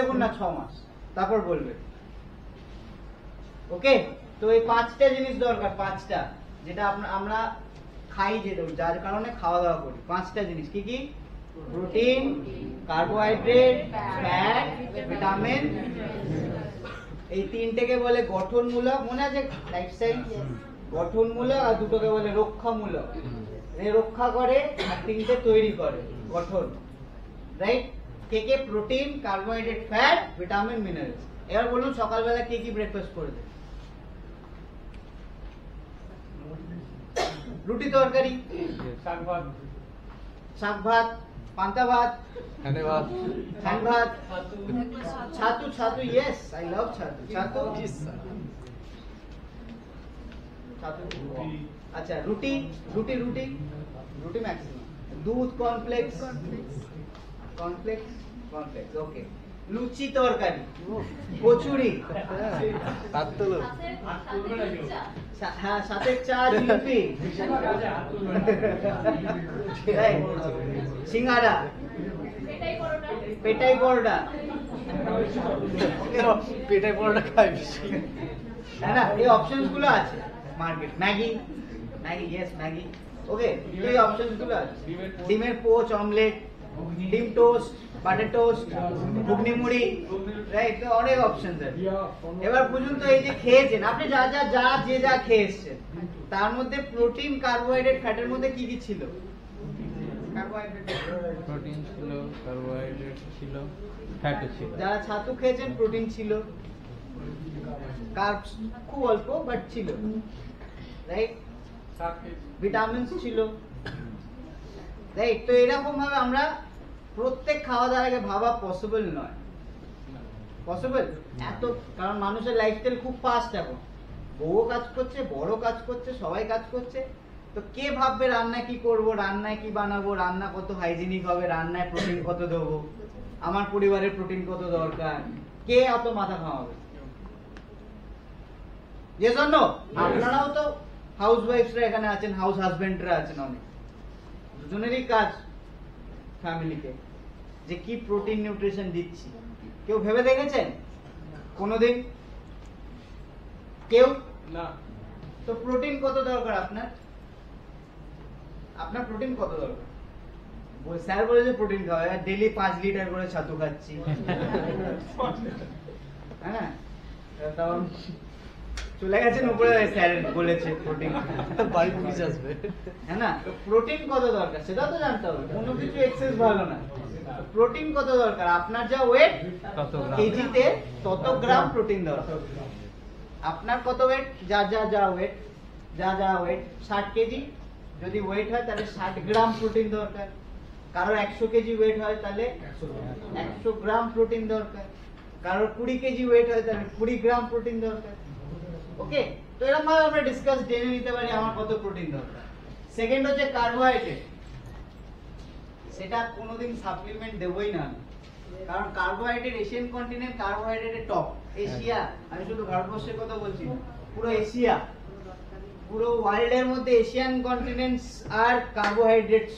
দেখুন না 6 মাস, তারপর বলবে। ওকে, তো এই 5টা জিনিস দরকার, 5টা যেটা আমরা খাই, যেটা যার কারণে খাওয়া দাওয়া করি। 5টা জিনিস কি কি? Protein, carbohydrate, fat, vitamin. এই তিনটেকে বলে গঠনমূলক, মনে আছে লাইফস্টাইল? গঠনমূলক, আর দুটোকে বলে রক্ষামূলক। রক্ষা করে আর তিনটে তৈরি করে, গঠন। রাইট? কে কে? Protein, carbohydrate, fat, vitamin, minerals. এবার বলুন সকালবেলা কে কি ব্রেকফাস্ট করবে? রুটি তরকারি, শাক ভাত, পান্তা ভাত, ধান ভাত, ছাতু। ছাতু, ইয়েস, আই লাভ ছাতু। ছাতু, ছাতু। আচ্ছা, রুটি রুটি রুটি রুটি ম্যাক্সিমাম। দুধ, কর্নফ্লেক্স, কর্নফ্লেক্স, কর্নফ্লেক্স। ওকে, লুচি তরকারি, কচুরি, হ্যাঁ, সাথে চা, জিলিপি, সিঙ্গারা, পেটাই পরোটা। পেটাই পরোটা খাই বেশি, হ্যাঁ না, এই অপশনস গুলো আছে market. Maggi, Maggi, yes Maggi. Okay, এই অপশনস গুলো আছে। ডিমের পোচ, অমলেট, ডিম টোস্ট, বাটার টোস্ট, ঘুগনি মুড়ি, রাইট? তো অনেক অপশনস আছে। এবার বুঝুন তো, এই যে খেয়েছেন আপনি, যে যা খেয়ে এসছেন, তার মধ্যে প্রোটিন, কার্বোহাইড্রেট, ফ্যাটের মধ্যে কি কি ছিল? প্রোটিন ছিল, কার্বোহাইড্রেট ছিল, ফ্যাট ছিল। যারা ছাতু খেয়েছেন প্রোটিন ছিল, কার্বস খুব অল্প বাট ছিল, রাইট? ভিটামিনস ছিল, রাইট? তো এরকম ভাবে আমরা প্রত্যেক খাওয়া দাওয়ার আগে ভাবা পসিবল নয়। পসিবল এত, কারণ মানুষের লাইফস্টাইল খুব ফাস্ট এখন। বউ কাজ করছে, বড় কাজ করছে, সবাই কাজ করছে। তো কে ভাববে রান্না কি করব, রান্নায় কি বানাবো, রান্না কত হাইজিনিক হবে, রান্নায় প্রোটিন কত দেবো, আমার পরিবারের প্রোটিন কত দরকার, কে অত মাথা ঘামাবে? যে জন্য আপনারাও তো হাউস ওয়াইফসরা এখানে আছেন, হাউস হাজবেন্ডরা আছেন, অনেক দুজনেরই কাজ ফ্যামিলিতে, যে কি প্রোটিন নিউট্রিশন দিচ্ছি। কেউ ভেবে দেখেছেন কোনোদিন? কেউ না। তো প্রোটিন কত দরকার আপনার? আপনার প্রোটিন কত দরকার? স্যার বলেছে প্রোটিন খাওয়া, ডেলি 5 লিটার করে ছাতু খাচ্ছি, হ্যাঁ, তখন চলে গেছেন উপরে, স্যার বলেছে প্রোটিন বাড়ি পুলিশ আসবে, হ্যাঁ না? তো প্রোটিন কত দরকার সেটা তো জানতে হবে। কোনো কিছু এক্সেস ভালো না। প্রোটিন কত দরকার? আপনার যা ওয়েট, কেজিতে তত গ্রাম প্রোটিন দরকার। আপনার কত ওয়েট, যা ওয়েট, যা ওয়েট, 60 কেজি যদি ওয়েট হয় তাহলে 60 গ্রাম প্রোটিন দরকার। কারোর 100 কেজি ওয়েট হয় তাহলে 100 গ্রাম প্রোটিন দরকার। কারোর 20 কেজি ওয়েট হয় তাহলে 20 গ্রাম প্রোটিন দরকার। ওকে, তো এরকম ভাবে আমরা ডিসকাস জেনে নিতে পারি আমার কত প্রোটিন দরকার। সেকেন্ড হচ্ছে কার্বোহাইড্রেট। সেটা কোনোদিন সাপ্লিমেন্ট দেবই না, কারণ কার্বোহাইড্রেট, এশিয়ান কন্টিনেন্ট কার্বোহাইড্রেটের টপ। এশিয়া, আমি শুধু ভারতবর্ষের কথা বলছি, পুরো এশিয়া, পুরো ওয়ার্ল্ডের মধ্যে এশিয়ান কন্টিনেন্টস আর কার্বোহাইড্রেট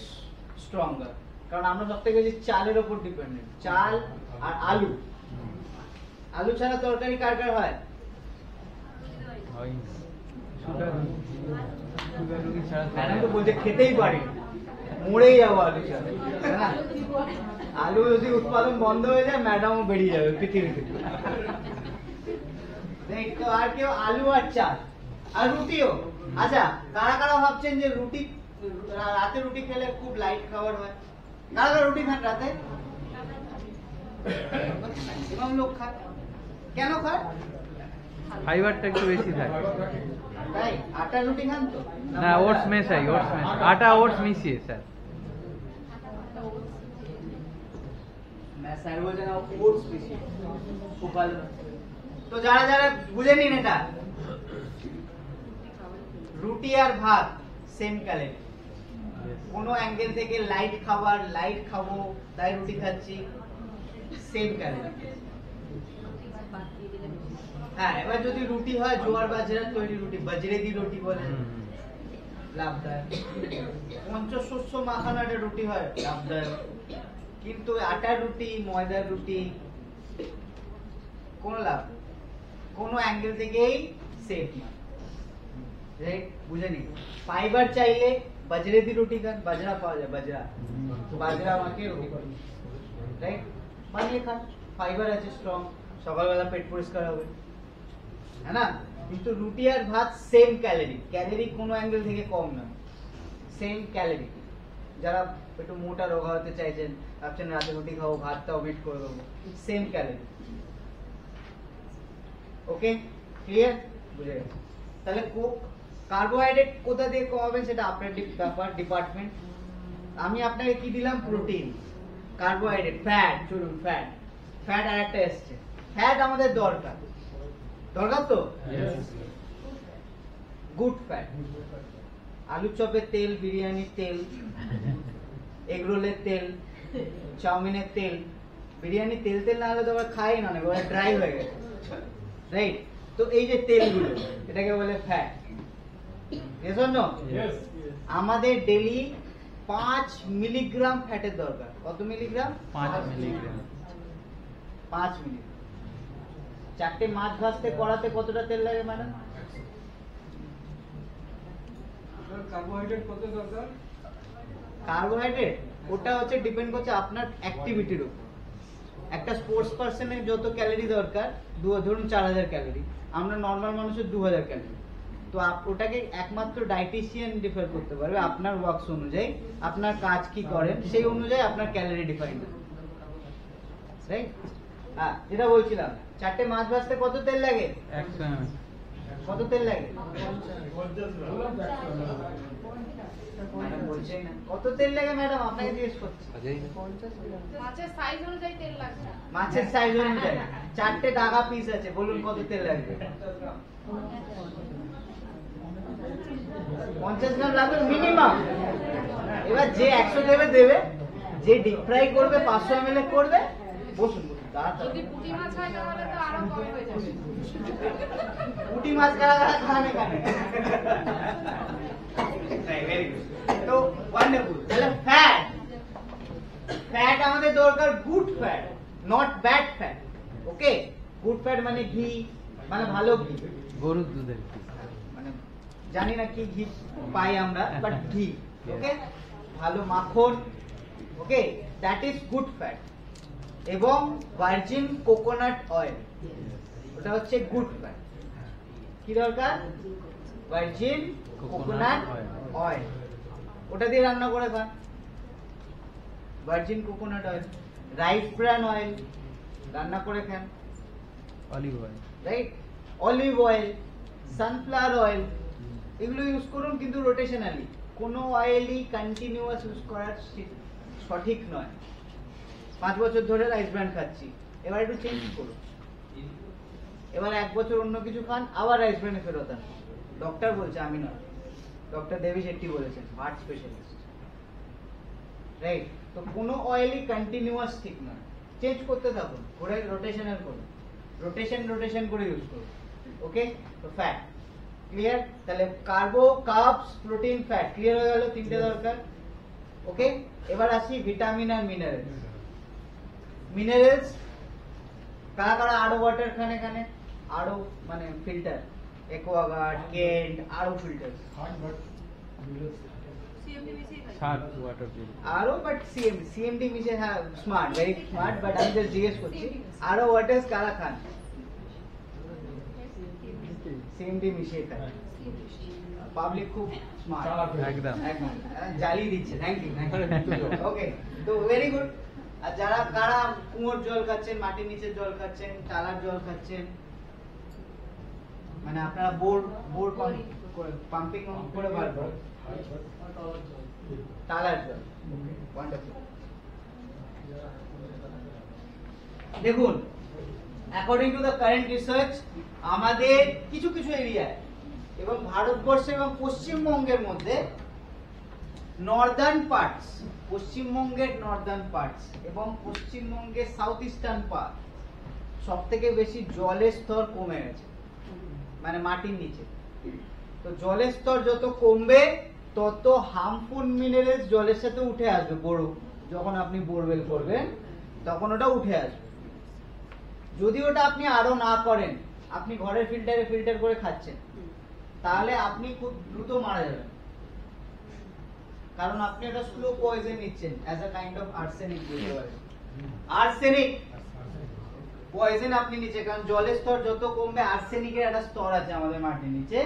স্ট্রঙ্গার। কারণ আমরা সব থেকে বেশি চালের উপর ডিপেন্ডেন্ট, চাল আর আলু। আলু ছাড়া তরকারি কার কার হয়? বলছে খেতেই পারি, মরেই যাবো আলু ছাড়া। আলু যদি উৎপাদন বন্ধ হয়ে যায়, ম্যাডামও বেরিয়ে যাবে পৃথিবী থেকে। তো আর কেউ আলু আর চাল আর রুটিও। আচ্ছা, কারা কারা ভাবছেন যে রুটি, রাতে রুটি খেলে খুব লাইট খাবার হয়? কারা কারা রুটি খান রাতে? ম্যাক্সিমাম লোক খায়। কেন খায়? ফাইবারটা একটু বেশি থাকে। তাই আটা রুটি খান তো? না, ওটস মেশাই, আটা ওটস মিশিয়ে স্যার। স্যার বলছেন ওটস মিশিয়ে, খুব ভালো। তো যারা যারা বুঝে নিন, এটা রুটি আর ভাত সেম ক্যালোরি। কোনো অ্যাঙ্গেল থেকে লাইট খাবার, লাইট খাবো তাই রুটি খাচ্ছি, সেম ক্যালোরি। হ্যাঁ, এবার যদি রুটি হয় জোয়ার বাজরার তৈরি রুটি, বাজরেদি রুটি বলে, লাভদায়ক। পঞ্চশস্য মাখানো একটা রুটি হয়, লাভদায়ক। কিন্তু আটার রুটি, ময়দার রুটি কোনো লাভ নেই, কোনো অ্যাঙ্গেল থেকেই সেফ না, রাইট? বুঝে নিন। ফাইবার চাইলে বাজরে দি রুটি খান, বাজরা পাওয়া যায়, বাজরা, তো বাজরা মাখিয়ে রুটি খান, রাইট? বানিয়ে খান, ফাইবার আছে স্ট্রং, সকালবেলা পেট পরিষ্কার হবে, হ্যাঁ না? কিন্তু রুটি আর ভাত সেম ক্যালোরি, ক্যালোরি কোনো অ্যাঙ্গেল থেকে কম না, সেম ক্যালোরি। যারা একটু মোটা রোগা হতে চাইছেন, ভাবছেন রাতে রুটি খাবো, ভাতটা ওমিট করে দেবো, সেম ক্যালোরি। ওকে, ক্লিয়ার? বুঝে গেছে? তাহলে কার্বোহাইড্রেট কোথা দিয়ে কমাবেন সেটা আপনার ব্যাপার, ডিপার্টমেন্ট। আমি আপনাকে কি দিলাম? Protein, carbohydrate, fat. চলুন ফ্যাট, ফ্যাট আর একটা এসছে। ফ্যাট আমাদের দরকার, দরকার তো? গুড ফ্যাট, আলুর চপের তেল, বিরিয়ানির তেল, এগ রোলের তেল, চাউমিনের তেল। বিরিয়ানির তেল তেল না হলে তো আবার খাই না, ওরা ড্রাই হয়ে গেছে, রাইট? তো এই যে তেলগুলো, এটাকে বলে fat. Yes or no? Yes. আমাদের ডেলি 5 মিলিগ্রাম ফ্যাটের দরকার। কত মিলিগ্রাম? 5 মিলিগ্রাম। 5 মিলিগ্রাম। 4টে মাছ ভাজতে কড়াতে কতটা তেল লাগে ম্যাডাম? কার্বোহাইড্রেট কত দরকার? কার্বোহাইড্রেট ওটা হচ্ছে ডিপেন্ড করছে আপনার অ্যাক্টিভিটির উপর। একটা স্পোর্টস পারসনের যত ক্যালোরি দরকার, ধরুন 4000 ক্যালোরি, আমরা নর্মাল মানুষের 2000 ক্যালোরি। তো ওটাকে একমাত্র ডায়েটিশিয়ান ডিফার করতে পারবে আপনার ওয়ার্কস অনুযায়ী, আপনার কাজ কি করেন সেই অনুযায়ী আপনার ক্যালোরি ডিফাইন হবে, রাইট? হ্যাঁ, যেটা বলছিলাম, 4টে মাছ ভাজতে কত তেল লাগে? 100 ml। কত তেল লাগে? 50 গ্রাম। ম্যাডাম বলছেই না কত তেল লাগে। ম্যাডাম আপনাকে জিজ্ঞেস করছি। মাছের সাইজ অনুযায়ী তেল লাগবে। মাছের সাইজ অনুযায়ী 4টে ডাগা পিস আছে, বলুন কত তেল লাগবে? 50 গ্রাম লাগবে মিনিমাম। এবার যে 100 দেবে দেবে, যে ডিপ ফ্রাই করবে 500 ml করবে। বসুন বসুন, যদি পুঁটি মাছ হয় তাহলে তো আরো কম হয়ে যাবে। পুঁটি মাছ কারা কারা খান এখানে? Very good. তো ওয়ান্ডারফুল। তাহলে ফ্যাট, ফ্যাট আমাদের দরকার good fat, not bad fat. Okay, good fat মানে ঘি, মানে ভালো ঘি, গরুর দুধের ঘি। মানে জানি না কি ঘি পাই আমরা, বাট ঘি। ওকে, ভালো মাখন। ওকে, দ্যাট ইজ গুড ফ্যাট। এবং ভার্জিন কোকোনাট অয়েল, ওটা হচ্ছে গুড ফ্যাট। কি দরকার? ভার্জিন কোকোনাট অয়েল, ওটা দিয়ে রান্না করে খান। Virgin coconut oil, rice bran oil রান্না করে খান, olive oil. Right? Olive oil, sunflower oil, এগুলো ইউজ করুন, কিন্তু রোটেশনালি। কোনো অয়েলই কন্টিনিউয়াস ইউজ করার সঠিক নয়। 5 বছর ধরে রাইস ব্র্যান্ড খাচ্ছি, এবার একটু চেঞ্জ করুন। এবার 1 বছর অন্য কিছু খান, আবার রাইস ব্র্যান্ডে ফেরত আন। ডক্টর বলছে, আমি নয়, ডক্টর দেবী শেট্টি বলেছেন, হার্ট স্পেশালিস্ট, রাইট? তো কোনো অয়েলই কন্টিনিউয়াস ঠিক নয়, চেঞ্জ করতে থাকুন, ঘুরে রোটেশনাল করুন, রোটেশন করে ইউজ করুন। ওকে, তো ফ্যাট ক্লিয়ার। তাহলে কার্বো, কার্বস, প্রোটিন, ফ্যাট ক্লিয়ার হয়ে গেল, 3টে দরকার। ওকে, এবার আসি ভিটামিন আর মিনারেলস। মিনারেলস কারা কারা আরো ওয়াটার খান এখানে? আরো মানে ফিল্টার, অ্যাকোয়াগার্ড, কেন্ট, আরো ফিল্টার, সিএমডি মিশিয়ে খাই। সার ওয়াটার পিল। আরো, বাট সিএমডি মিশে, হ্যাঁ স্মার্ট, ভেরি স্মার্ট, বাট আমি জাস্ট জিজ্ঞেস করছি আরো ওয়াটার্স কারা খান? সিএমডি মিশিয়ে খান। পাবলিক খুব স্মার্ট, একদম। একদম জ্বালিয়ে দিচ্ছে। Thank you. ওকে, তো ভেরি গুড। আর যারা কারা কুয়োর জল খাচ্ছেন, মাটির নিচের জল খাচ্ছেন, টালার জল খাচ্ছেন, মানে আপনারা বোর পাম্পিং করে বার করেন টালার জল। ওয়ান্ডারফুল। দেখুন, according to the current research, আমাদের কিছু কিছু এরিয়ায় এবং ভারতবর্ষে এবং পশ্চিমবঙ্গের মধ্যে নর্দার্ন পার্টস, পশ্চিমবঙ্গের নর্দার্ন পার্টস এবং পশ্চিমবঙ্গের সাউথ ইস্টার্ন পার্ট সব থেকে বেশি জলের স্তর কমে গেছে, মানে মাটির নিচে। তো জলের স্তর যত কমবে তত হার্মফুল মিনারেলস জলের সাথে উঠে আসবে। যখন আপনি বোরওয়েল করবেন তখন ওটা উঠে আসবে। যদি ওটা আপনি আরো না করেন, আপনি ঘরের ফিল্টারে ফিল্টার করে খাচ্ছেন, তাহলে আপনি খুব দ্রুত মারা যাবেন, কারণ আপনি একটা স্লো পয়জন নিচ্ছেন as a kind of arsenic বলতে পারেন। আর্সেনিক পয়জন আপনি নিচে, কারণ জলের স্তর যত কমবে, আর্সেনিকের একটা স্তর আছে আমাদের মাটির নিচে,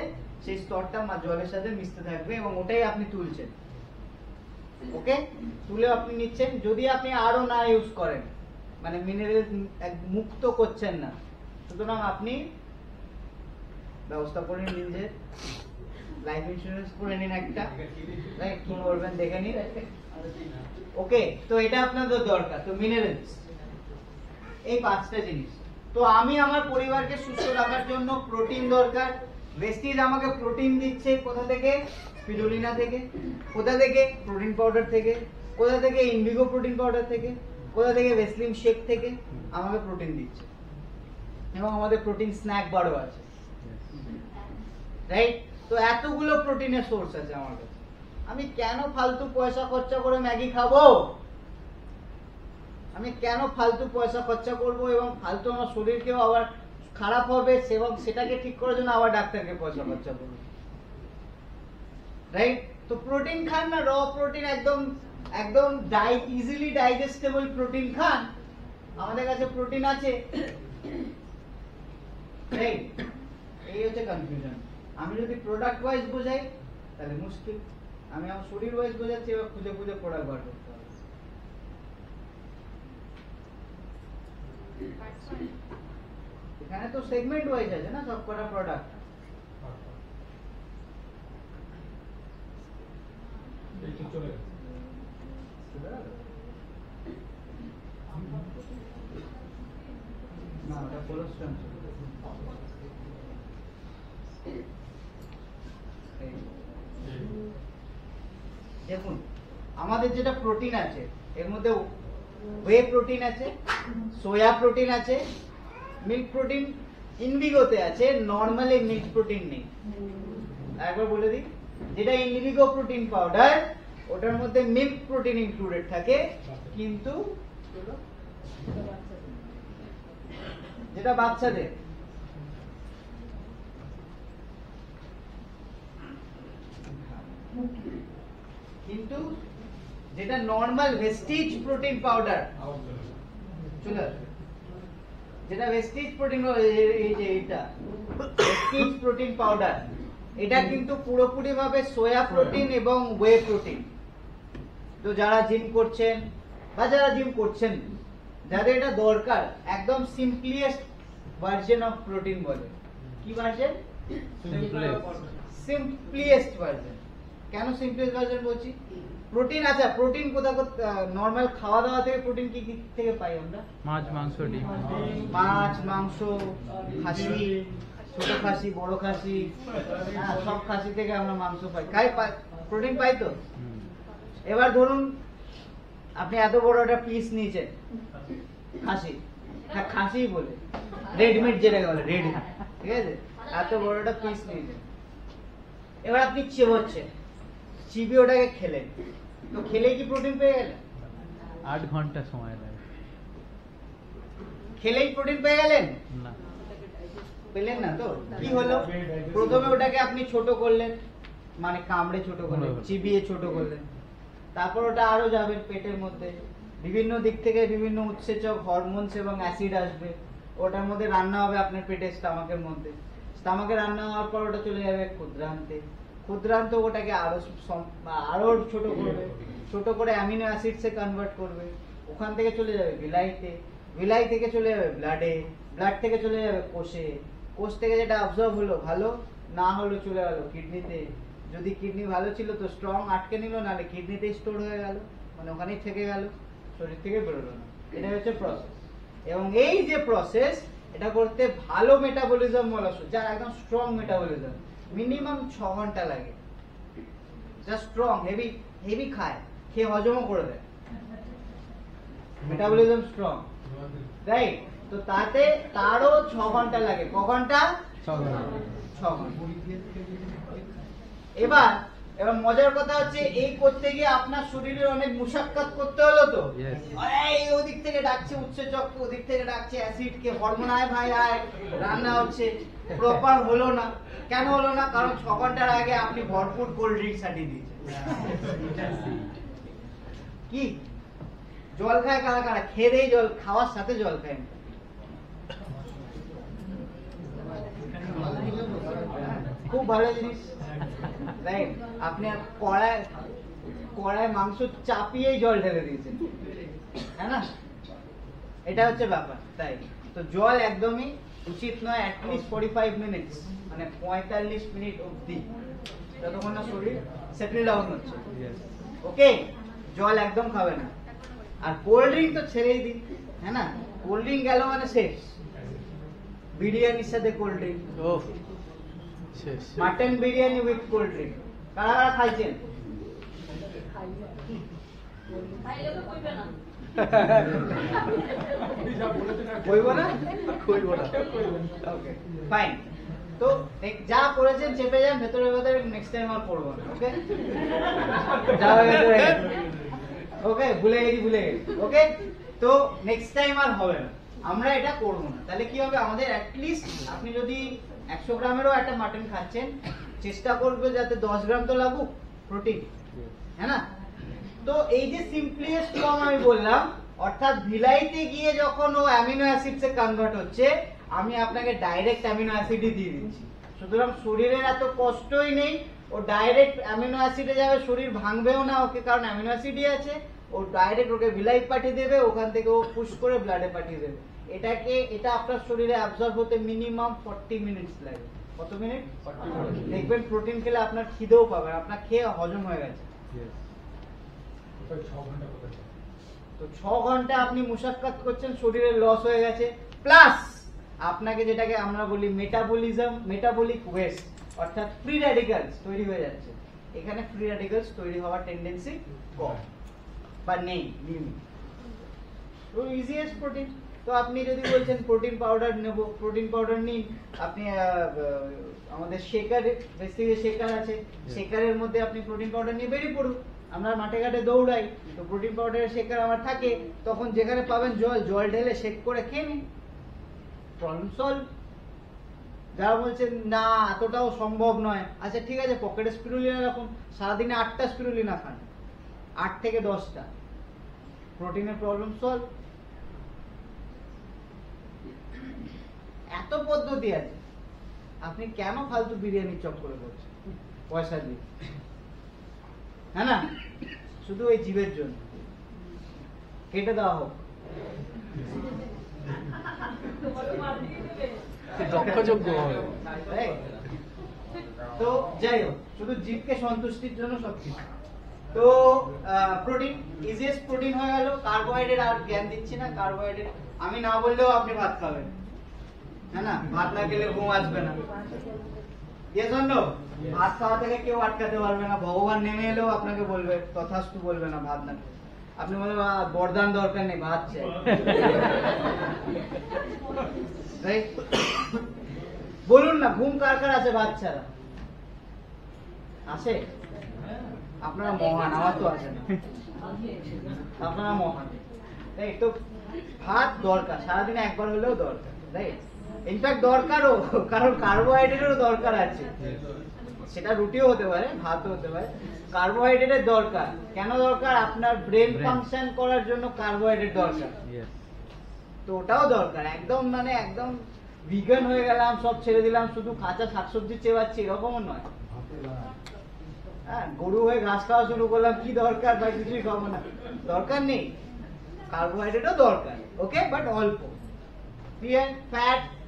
সেই স্তরটা জলের সাথে মিশতে থাকবে এবং ওটাই আপনি তুলছেন। ওকে, তুলে আপনি নিচ্ছেন। যদি আপনি আরো না ইউজ করেন, মানে মিনারেল মুক্ত করছেন না, সুতরাং আপনি ব্যবস্থা করে নিন যে লাইফ ইন্স্যুরেন্স করে নিন একটা, কি করবেন দেখে নিন। ওকে, তো এটা আপনাদের দরকার। তো মিনারেলস এই 5টা জিনিস। তো আমি আমার পরিবারকে সুস্থ রাখার জন্য প্রোটিন দরকার। ভেস্টিজ আমাকে প্রোটিন দিচ্ছে কোথা থেকে? স্পিরুলিনা থেকে। কোথা থেকে? প্রোটিন পাউডার থেকে। কোথা থেকে? ইন্ডিগো প্রোটিন পাউডার থেকে। কোথা থেকে? ভেসলিন শেক থেকে আমাকে প্রোটিন দিচ্ছে। এবং আমাদের প্রোটিন স্ন্যাক বারও আছে, রাইট? তো এতগুলো প্রোটিনের সোর্স আছে আমার কাছে, আমি কেন ফালতু পয়সা খরচা করে ম্যাগি খাবো? আমি কেন ফালতু পয়সা খরচা করব এবং ফালতু আমার শরীরকেও আবার খারাপ হবে এবং সেটাকে ঠিক করার জন্য আবার ডাক্তারকে পয়সা খরচা করবো, রাইট? তো প্রোটিন খান না, র প্রোটিন, একদম একদম ইজিলি ডাইজেস্টেবল প্রোটিন খান। আমাদের কাছে প্রোটিন আছে, রাইট? এই হচ্ছে কনফিউশন। আমি যদি প্রোডাক্ট ওয়াইজ বোঝাই তাহলে মুশকিল, আমি আমার শরীর ওয়াইজ বোঝাচ্ছি, এবার খুঁজে খুঁজে প্রোডাক্ট বার করতে হবে। এখানে তো সেগমেন্ট ওয়াইজ আছে না সব কটা প্রোডাক্ট। না, ওটা কোলেস্ট্রল। দেখুন, আমাদের যেটা প্রোটিন আছে এর মধ্যে ওয়ে প্রোটিন আছে, সোয়া প্রোটিন আছে, মিল্ক প্রোটিন ইন্ডিগোতে আছে, নরমালি মিল্ক প্রোটিন নেই। একবার বলে দিই, যেটা ইন্ডিগো প্রোটিন পাউডার ওটার মধ্যে মিল্ক প্রোটিন ইনক্লুডেড থাকে, কিন্তু যেটা বাচ্চাদের, কিন্তু যেটা নরমাল ভেস্টিজ প্রোটিন পাউডার, চলে যেটা ভেস্টিজ প্রোটিন, এই যে এটা ভেস্টিজ প্রোটিন পাউডার, এটা কিন্তু পুরোপুরি ভাবে সোয়া প্রোটিন এবং ওয়ে প্রোটিন। তো যারা জিম করছেন বা যারা জিম করছেন, যাদের এটা দরকার, একদম সিম্পলিয়েস্ট ভার্সন অফ প্রোটিন বলে। কি ভার্সন? Simplest version. কেন সিম্পলিয়েস্ট ভার্সন বলছি? প্রোটিন, আচ্ছা প্রোটিন কোথাও নরমাল খাওয়া দাওয়া থেকে প্রোটিন কি কি থেকে পাই আমরা? মাছ, মাংস, ডিম। মাছ, মাংস, খাসি, ছোট খাসি, বড় খাসি, হ্যাঁ সব খাসি থেকে আমরা মাংস পাই, প্রোটিন পাই। তো এবার ধরুন আপনি এত বড় একটা পিস নিয়েছেন খাসি, হ্যাঁ খাসি বলে, রেড মিট যেটাকে বলে, রেড মিট, ঠিক আছে? এত বড় একটা পিস নিয়েছেন, এবার আপনি চিবোচ্ছেন, চিবিয়ে ওটাকে খেলেন, তো খেলে কি প্রোটিন পেয়ে গেলেন? 8 ঘন্টা সময় লাগে। খেলেই প্রোটিন পেয়ে গেলেন? না, পেলেন না। তো কি হলো? প্রথমে ওটাকে আপনি ছোট করলেন, মানে কামড়ে ছোট করলেন, চিবিয়ে ছোট করলেন, তারপর ওটা আরো যাবে পেটের মধ্যে, বিভিন্ন দিক থেকে বিভিন্ন উৎসেচক, হরমোনস এবং অ্যাসিড আসবে, ওটার মধ্যে রান্না হবে আপনার পেটে, স্টমাকের মধ্যে। স্টমাকে রান্না হওয়ার পর ওটা চলে যাবে ক্ষুদ্রান্তে, ক্ষুদ্রান্ত ওটাকে আরো ছোট করবে, ছোট করে অ্যামিনো অ্যাসিডসে কনভার্ট করবে, ওখান থেকে চলে যাবে ভিলাই থেকে চলে যাবে ব্লাডে, ব্লাড থেকে চলে যাবে কোষে, কোষ থেকে যেটা অবজর্ভ হলো ভালো, না হলো চলে গেল কিডনিতে। যদি কিডনি ভালো ছিল তো স্ট্রং আটকে নিল, নাহলে কিডনিতেই স্টোর হয়ে গেল, মানে ওখানেই থেকে গেল, শরীর থেকে বেরোলো না। এটা হচ্ছে প্রসেস। এবং এই যে প্রসেস, এটা করতে ভালো মেটাবলিজম বলা, যার একদম স্ট্রং মেটাবলিজম, মিনিমাম 6 ঘন্টা লাগে। যা স্ট্রং হেভি খায়, খেয়ে হজমও করে দেয়, মেটাবলিজম স্ট্রং, রাইট? তো তাতে তারও 6 ঘন্টা লাগে। ক ঘন্টা? 6 ঘন্টা। এবার এবার মজার কথা হচ্ছে এই করতে গিয়ে আপনার শরীরে অনেক মুশাক্কাত করতে হলো তো। Yes. এই ওদিক থেকে ডাকছে উৎসেচক, ওদিক থেকে ডাকছে অ্যাসিড কে, হরমোন আয় ভাই আয়, রান্না হচ্ছে, প্রপার হলো না। কেন হলো না? কারণ 6 ঘন্টার আগে আপনি ভরপুর কোল্ড ড্রিঙ্কস ছাড়িয়ে দিয়েছেন। কি জল খায় কারা কারা? খেয়ে জল, খাওয়ার সাথে জল খায়। খুব ভালো জিনিস, রাইট? আপনি কড়ায় মাংস চাপিয়েই জল ঢেলে দিয়েছেন, হ্যাঁ না? এটা হচ্ছে ব্যাপার। তাই তো জল একদমই উচিত নয়, অ্যাটলিস্ট 45 মিনিটস, মানে 45 মিনিট অবধি, যতক্ষণ না শরীর সেটেল ডাউন হচ্ছে। ওকে, জল একদম খাবে না। আর কোল্ড ড্রিঙ্ক তো ছেড়েই দিন, হ্যাঁ না? কোল্ড ড্রিঙ্ক গেল মানে শেষ। বিরিয়ানির সাথে cold drink, mutton biryani with cold drink, কারা কারা খাইছেন? কইবো না? Okay fine. তো যা করেছেন চেপে যান, ভেতরে ভেতরে নেক্সট টাইম আর করবো না। ওকে, যা ভেতরে, ওকে, ভুলে গেছি। ওকে, তো নেক্সট টাইম আর হবে না, আমরা এটা করবো না। তাহলে কি হবে? আমাদের অ্যাটলিস্ট আপনি যদি 100 গ্রামেরও একটা মাটন খাচ্ছেন, চেষ্টা করবে যাতে 10 গ্রাম তো লাগুক প্রোটিন, হ্যাঁ না? তো এই যে সিম্পলিয়েস্ট ফর্ম আমি বললাম, অর্থাৎ ভিলাইতে গিয়ে যখন ও অ্যামিনো অ্যাসিডসে কনভার্ট হচ্ছে, আমি আপনাকে ডাইরেক্ট অ্যামিনো অ্যাসিডই দিয়ে দিচ্ছি। সুতরাং শরীরের এত কষ্টই নেই, ও ডাইরেক্ট অ্যামিনো অ্যাসিডে যাবে, শরীর ভাঙবেও না ওকে, কারণ অ্যামিনো অ্যাসিডই আছে। ও ডাইরেক্ট ওকে ভিলাই পাঠিয়ে দেবে, ওখান থেকে ও পুশ করে ব্লাডে পাঠিয়ে দেবে। এটা আপনার শরীরে অ্যাবজর্ব হতে মিনিমাম 40 মিনিটস লাগে। কত মিনিট? 40 মিনিট। দেখবেন প্রোটিন খেলে আপনার খিদেও পাবে, আপনার খেয়ে হজম হয়ে গেছে। তো 6 ঘন্টা আপনি মুশাক্কাত করছেন, শরীরে লস হয়ে গেছে, প্লাস আপনাকে যেটাকে আমরা বলি মেটাবলিক ওয়েস্ট, অর্থাৎ ফ্রি র্যাডিক্যালস তৈরি হয়ে যাচ্ছে। এখানে ফ্রি র্যাডিক্যালস তৈরি হওয়ার টেন্ডেন্সি কম বা নেই, লিমিট। তো ইজিয়েস্ট প্রোটিন। তো আপনি যদি বলছেন প্রোটিন পাউডার নেব, প্রোটিন পাউডার নিন। আপনি আমাদের শেকার আছে, শেকারের মধ্যে আপনি প্রোটিন পাউডার নিয়ে বেরিয়ে পড়ুন। আমরা মাঠে ঘাটে দৌড়াই, তো প্রোটিন পাউডারের শেকার আমার থাকে, তখন যেখানে পাবেন জল ঢেলে শেক করে খেয়ে নিন, প্রবলেম সলভ। যারা বলছেন না এতটাও সম্ভব নয়, আচ্ছা ঠিক আছে, পকেটে স্পিরুলিনা রাখুন, সারাদিনে 8টা স্পিরুলিনা খান, 8 থেকে 10টা, প্রোটিনের প্রবলেম সলভ। এত পদ্ধতি আছে, আপনি কেন ফালতু বিরিয়ানি চপ করে করছেন পয়সা দিয়ে, হ্যাঁ না? শুধু ওই জীবের জন্য কেটে দেওয়া হোক। তো যাই হোক, শুধু জীবকে সন্তুষ্টির জন্য সবকিছু। তো প্রোটিন ইজিয়েস্ট প্রোটিন হয়ে গেল। কার্বোহাইড্রেট আর জ্ঞান দিচ্ছি না, কার্বোহাইড্রেট আমি না বললেও আপনি ভাত খাবেন, হ্যাঁ না? ভাত না খেলে ঘুম আসবে না। Yes or no? ভাত খাওয়া থেকে কেউ আটকাতে পারবে না, ভগবান নেমে এলেও আপনাকে বলবে তথাস্তু বলবে না ভাত না। আপনি বলবেন বরদান দরকার নেই, ভাত চাই। বলুন না, ঘুম কার কার আছে ভাত ছাড়া? আছে? আপনারা মহান, আমার তো আছে না। আপনারা মহান, তাই তো। ভাত দরকার, সারাদিনে একবার হলেও দরকার, রাইট? ইনফ্যাক্ট দরকারও, কারণ কার্বোহাইড্রেটেরও দরকার আছে। সেটা রুটিও হতে পারে, ভাতও হতে পারে। কার্বোহাইড্রেটের দরকার কেন দরকার? আপনার ব্রেন ফাংশন করার জন্য কার্বোহাইড্রেট দরকার। তো ওটাও দরকার। একদম মানে একদম ভিগান হয়ে গেলাম, সব ছেড়ে দিলাম, শুধু কাঁচা শাকসবজি চেবাচ্ছি, এরকমও নয়। হ্যাঁ, গরু হয়ে ঘাস খাওয়া শুরু করলাম, কি দরকার বা কিছুই খাবো না, দরকার নেই। কার্বোহাইড্রেটও দরকার, ওকে, বাট অল্প। ক্লিয়ার?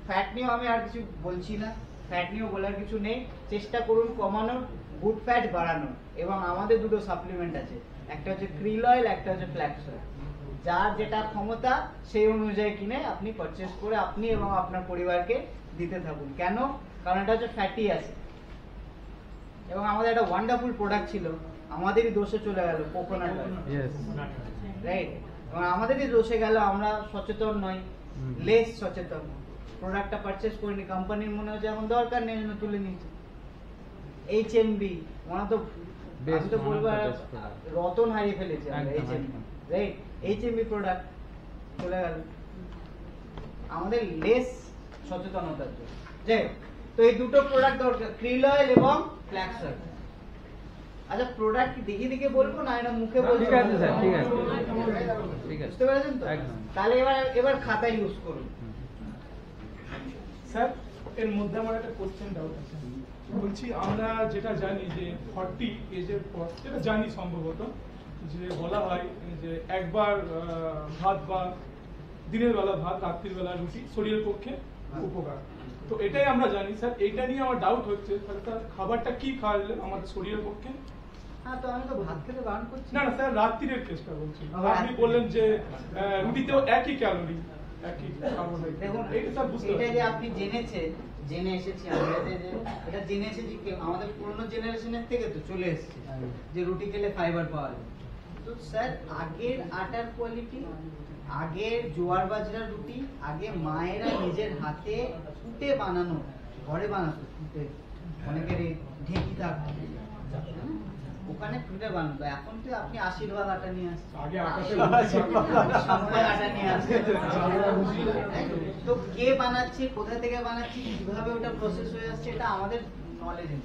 ফ্যাট নিয়েও আমি আর কিছু বলছি না, ফ্যাট নিয়েও বলার কিছু নেই। চেষ্টা করুন কমানোর, গুড ফ্যাট বাড়ানোর। এবং আমাদের দুটো সাপ্লিমেন্ট আছে, একটা হচ্ছে ক্রিল অয়েল, একটা হচ্ছে ফ্ল্যাক্স অয়েল। যার যেটা ক্ষমতা সেই অনুযায়ী কিনে আপনি পারচেস করে আপনি এবং আপনার পরিবারকে দিতে থাকুন। কেন? কারণ এটা হচ্ছে ফ্যাটি অ্যাসিড। এবং আমাদের একটা ওয়ান্ডারফুল প্রোডাক্ট ছিল, আমাদেরই দোষে চলে গেল, কোকোনাট অয়েল, রাইট? এবং আমাদেরই দোষে গেল, আমরা সচেতন নই, লেস সচেতন। প্রোডাক্টটা পারচেস করিনি, কোম্পানির মনে হচ্ছে এখন দরকার নেই, তুলে নিয়েছি। HMB, one of the Best, আমি তো one of বলবো the best product. রতন হারিয়ে ফেলেছে আমরা একদম, HMB একদম। রাইট HMB প্রোডাক্ট চলে গেল আমাদের লেস সচেতনতার জন্য যাই হোক, তো এই দুটো প্রোডাক্ট দরকার ক্রিল অয়েল এবং ফ্ল্যাক্স অয়েল। আচ্ছা প্রোডাক্ট কি দেখে দেখে বলবো না এটা মুখে বলবো? ঠিক আছে স্যার, ঠিক আছে। ঠিক আছে। বুঝতে পেরেছেন তো? একদম। তাহলে এবার খাতা ইউজ করুন। স্যার এর মধ্যে আমার একটা কোশ্চেন ডাউট আছে। বলছি আমরা যেটা জানি যে 40 এজের পর যেটা জানি সম্ভবত যে বলা হয় যে একবার ভাত বা দিনের বেলা ভাত রাত্রির বেলা রুটি শরীরের পক্ষে উপকার, তো এটাই আমরা জানি স্যার। এইটা নিয়ে আমার ডাউট হচ্ছে তাহলে স্যার খাবারটা কি খাওয়ালে আমাদের শরীরের পক্ষে? হ্যাঁ তো আমি তো ভাত খেতে বারণ করছি না না স্যার রাত্রির কেসটা বলছি। আবার আপনি বললেন যে রুটিতেও একই ক্যালোরি একই কার্বোহাইড্রেট, দেখুন এটা স্যার বুঝতে এটা যে পারছি। আপনি জেনে এসেছি আমরা যে এটা জেনে এসেছি কি আমাদের পুরনো জেনারেশনের থেকে তো চলে এসেছে যে রুটি খেলে ফাইবার পাওয়া যায়। তো স্যার আগের আটার কোয়ালিটি, আগের জোয়ার বাজরার রুটি, আগে মায়েরা নিজের হাতে কুটে বানানো, ঘরে বানাতো কুটে, অনেকের ঢেকি থাকতো ওখানে কুটে বানাতো। এখন তো আপনি আশীর্বাদ আটা নিয়ে আসছেন, আগে আকাশে সম্মান আটা নিয়ে আসছেন। তো কে বানাচ্ছে, কোথা থেকে বানাচ্ছি, কিভাবে ওটা প্রসেস হয়ে আসছে এটা আমাদের নলেজ নেই।